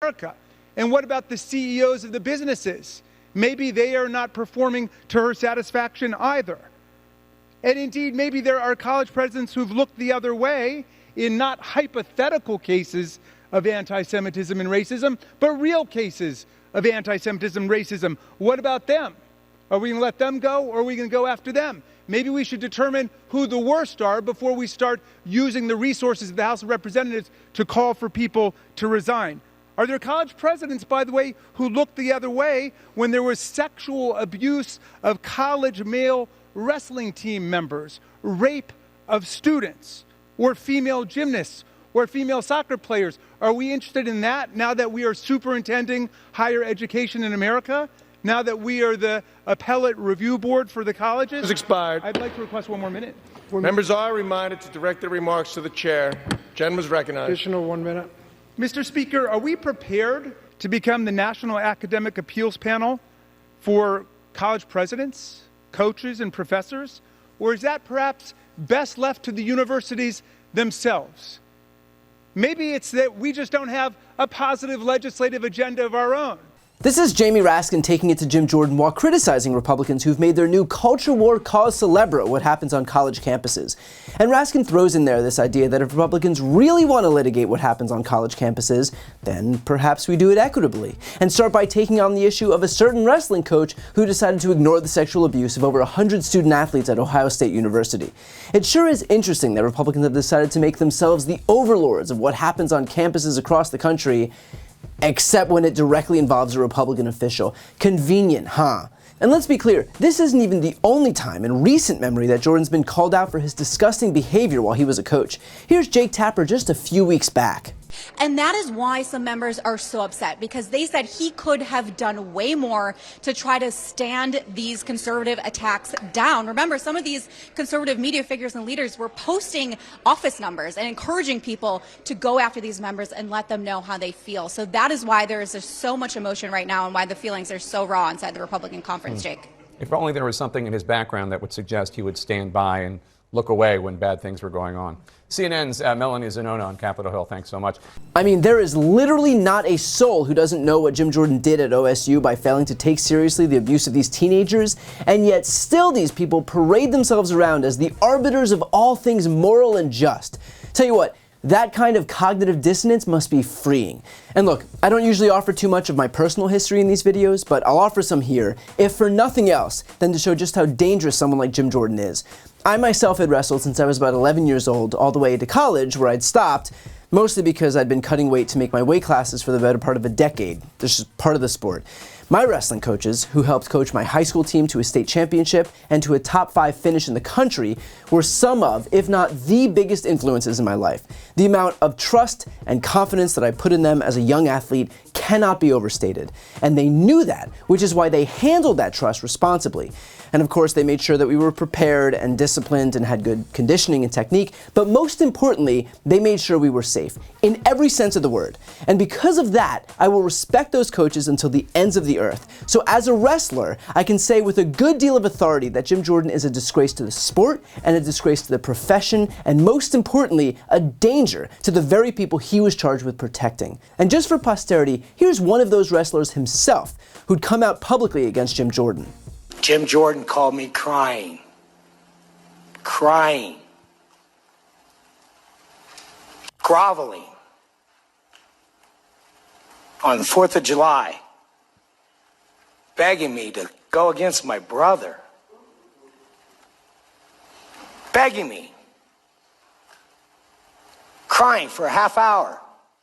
America. And what about the CEOs of the businesses? Maybe they are not performing to her satisfaction either. And indeed, maybe there are college presidents who've looked the other way in not hypothetical cases of anti-Semitism and racism, but real cases of anti-Semitism and racism. What about them? Are we going to let them go, or are we going to go after them? Maybe we should determine who the worst are before we start using the resources of the House of Representatives to call for people to resign. Are there college presidents, by the way, who looked the other way when there was sexual abuse of college male wrestling team members, rape of students, or female gymnasts, or female soccer players? Are we interested in that now that we are superintending higher education in America? Now that we are the appellate review board for the colleges? It's expired. I'd like to request one more minute. Members are reminded to direct their remarks to the chair. Gentleman is recognized. Additional 1 minute. Mr. Speaker, are we prepared to become the National Academic Appeals Panel for college presidents, coaches, and professors? Or is that perhaps best left to the universities themselves? Maybe it's that we just don't have a positive legislative agenda of our own. This is Jamie Raskin taking it to Jim Jordan while criticizing Republicans who've made their new culture war cause célèbre what happens on college campuses. And Raskin throws in there this idea that if Republicans really want to litigate what happens on college campuses, then perhaps we do it equitably, and start by taking on the issue of a certain wrestling coach who decided to ignore the sexual abuse of over 100 student athletes at Ohio State University. It sure is interesting that Republicans have decided to make themselves the overlords of what happens on campuses across the country, except when it directly involves a Republican official. Convenient, huh? And let's be clear, this isn't even the only time in recent memory that Jordan's been called out for his disgusting behavior while he was a coach. Here's Jake Tapper just a few weeks back. And that is why some members are so upset, because they said he could have done way more to try to stand these conservative attacks down. Remember, some of these conservative media figures and leaders were posting office numbers and encouraging people to go after these members and let them know how they feel. So that is why there is just so much emotion right now and why the feelings are so raw inside the Republican conference, Jake. If only there was something in his background that would suggest he would stand by and look away when bad things were going on. CNN's Melanie Zanona on Capitol Hill, thanks so much. I mean, there is literally not a soul who doesn't know what Jim Jordan did at OSU by failing to take seriously the abuse of these teenagers, and yet still these people parade themselves around as the arbiters of all things moral and just. Tell you what, that kind of cognitive dissonance must be freeing. And look, I don't usually offer too much of my personal history in these videos, but I'll offer some here, if for nothing else than to show just how dangerous someone like Jim Jordan is. I myself had wrestled since I was about 11 years old, all the way to college, where I'd stopped, mostly because I'd been cutting weight to make my weight classes for the better part of a decade. This is part of the sport. My wrestling coaches, who helped coach my high school team to a state championship and to a top 5 finish in the country, were some of, if not the biggest influences in my life. The amount of trust and confidence that I put in them as a young athlete cannot be overstated. And they knew that, which is why they handled that trust responsibly. And of course, they made sure that we were prepared and disciplined and had good conditioning and technique, but most importantly, they made sure we were safe, in every sense of the word. And because of that, I will respect those coaches until the ends of the earth. So as a wrestler, I can say with a good deal of authority that Jim Jordan is a disgrace to the sport and a disgrace to the profession, and most importantly, a danger to the very people he was charged with protecting. And just for posterity, here's one of those wrestlers himself who'd come out publicly against Jim Jordan. Jim Jordan called me crying, groveling on the 4th of July, begging me to go against my brother, begging me, crying for a half hour.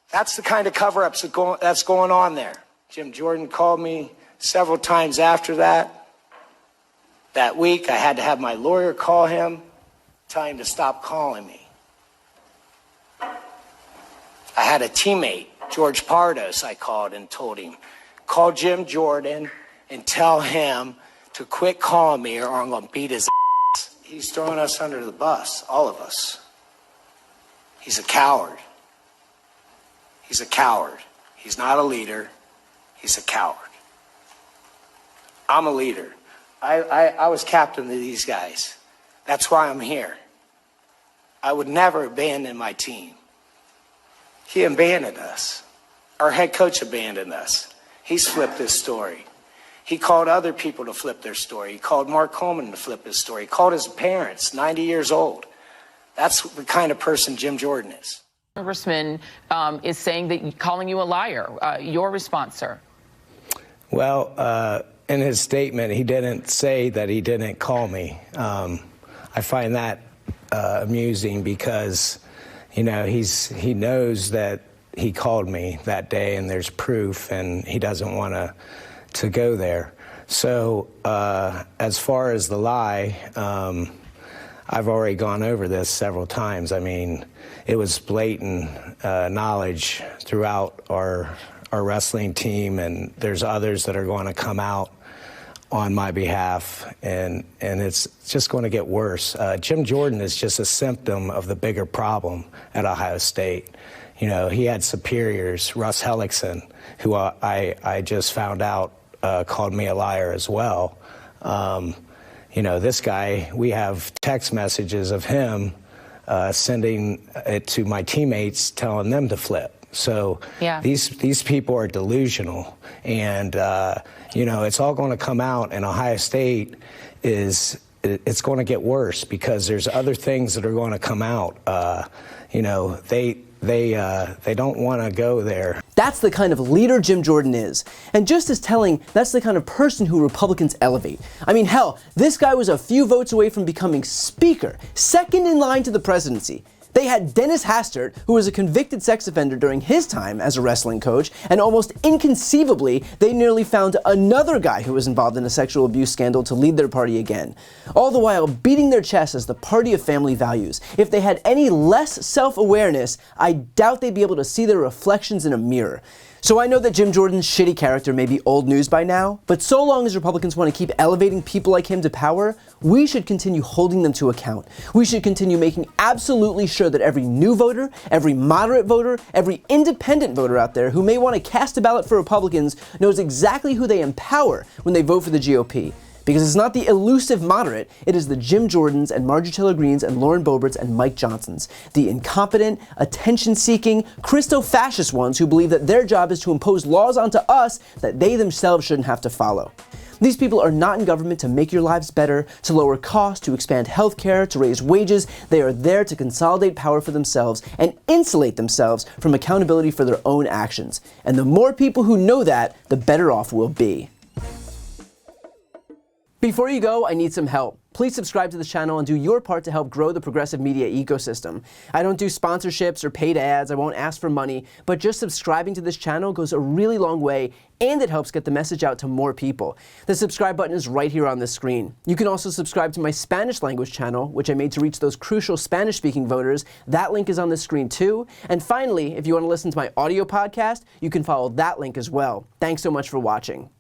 That's the kind of cover-ups that's going on there. Jim Jordan called me several times after that. That week, I had to have my lawyer call him, tell him to stop calling me. I had a teammate, George Pardos, I called and told him, call Jim Jordan and tell him to quit calling me or I'm going to beat his ass. He's throwing us under the bus, all of us. He's a coward. He's a coward. He's not a leader. He's a coward. I'm a leader. I was captain of these guys. That's why I'm here. I would never abandon my team. He abandoned us. Our head coach abandoned us. He's flipped his story. He called other people to flip their story. He called Mark Cohen to flip his story. He called his parents, 90 years old. That's the kind of person Jim Jordan is. Congressman is saying that calling you a liar. Your response, sir? Well, in his statement, he didn't say that he didn't call me. I find that amusing because, you know, he knows that he called me that day and there's proof, and he doesn't want to go there. So as far as the lie, I've already gone over this several times. I mean, it was blatant knowledge throughout our wrestling team, and there's others that are going to come out on my behalf, and it's just going to get worse. Jim Jordan is just a symptom of the bigger problem at Ohio State. You know, he had superiors, Russ Hellickson, who I just found out called me a liar as well. You know, this guy, we have text messages of him sending it to my teammates, telling them to flip. So yeah. These people are delusional, and you know, it's all going to come out. And Ohio State it's going to get worse because there's other things that are going to come out. You know, they don't want to go there. That's the kind of leader Jim Jordan is. And just as telling, that's the kind of person who Republicans elevate. I mean, hell, this guy was a few votes away from becoming Speaker, second in line to the presidency. They had Dennis Hastert, who was a convicted sex offender during his time as a wrestling coach, and almost inconceivably, they nearly found another guy who was involved in a sexual abuse scandal to lead their party again. All the while beating their chests as the party of family values. If they had any less self-awareness, I doubt they'd be able to see their reflections in a mirror. So I know that Jim Jordan's shitty character may be old news by now, but so long as Republicans want to keep elevating people like him to power, we should continue holding them to account. We should continue making absolutely sure that every new voter, every moderate voter, every independent voter out there who may want to cast a ballot for Republicans knows exactly who they empower when they vote for the GOP. Because it's not the elusive moderate, it is the Jim Jordans and Marjorie Taylor Greenes and Lauren Boeberts and Mike Johnsons. The incompetent, attention-seeking, Christo-fascist ones who believe that their job is to impose laws onto us that they themselves shouldn't have to follow. These people are not in government to make your lives better, to lower costs, to expand healthcare, to raise wages. They are there to consolidate power for themselves and insulate themselves from accountability for their own actions. And the more people who know that, the better off we'll be. Before you go, I need some help. Please subscribe to the channel and do your part to help grow the progressive media ecosystem. I don't do sponsorships or paid ads, I won't ask for money, but just subscribing to this channel goes a really long way, and it helps get the message out to more people. The subscribe button is right here on the screen. You can also subscribe to my Spanish language channel, which I made to reach those crucial Spanish-speaking voters. That link is on the screen too. And finally, if you want to listen to my audio podcast, you can follow that link as well. Thanks so much for watching.